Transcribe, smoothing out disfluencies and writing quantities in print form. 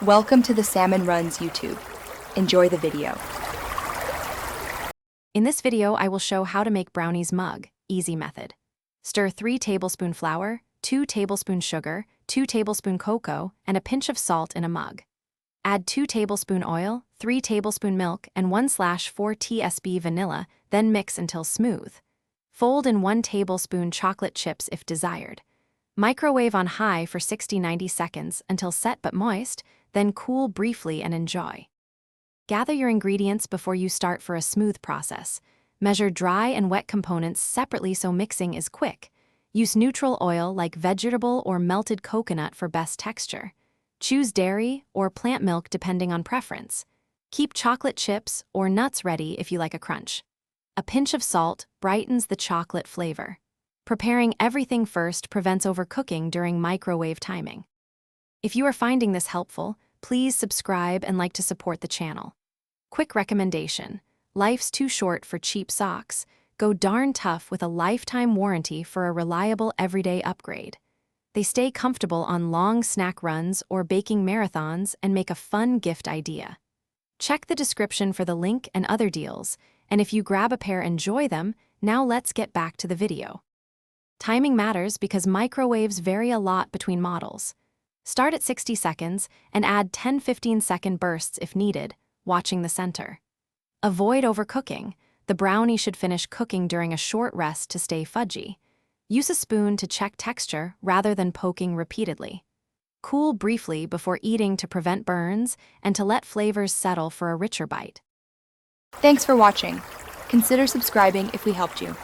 Welcome to the Salmon Runs YouTube. Enjoy the video. In this video, I will show how to make brownies mug, easy method. Stir 3 tablespoon flour, 2 tablespoon sugar, 2 tablespoon cocoa, and a pinch of salt in a mug. Add 2 tablespoon oil, 3 tablespoon milk, and 1/4 tsp vanilla, then mix until smooth. Fold in 1 tablespoon chocolate chips if desired. Microwave on high for 60-90 seconds until set but moist, then cool briefly and enjoy. Gather your ingredients before you start for a smooth process. Measure dry and wet components separately so mixing is quick. Use neutral oil like vegetable or melted coconut for best texture. Choose dairy or plant milk depending on preference. Keep chocolate chips or nuts ready if you like a crunch. A pinch of salt brightens the chocolate flavor. Preparing everything first prevents overcooking during microwave timing. If you are finding this helpful, please subscribe and like to support the channel. Quick recommendation: life's too short for cheap socks. Go darn tough with a lifetime warranty for a reliable everyday upgrade. They stay comfortable on long snack runs or baking marathons and make a fun gift idea. Check the description for the link and other deals, and if you grab a pair and enjoy them, now let's get back to the video. Timing matters because microwaves vary a lot between models. Start at 60 seconds and add 10-15 second bursts if needed, watching the center. Avoid overcooking. The brownie should finish cooking during a short rest to stay fudgy. Use a spoon to check texture rather than poking repeatedly. Cool briefly before eating to prevent burns and to let flavors settle for a richer bite. Thanks for watching. Consider subscribing if we helped you.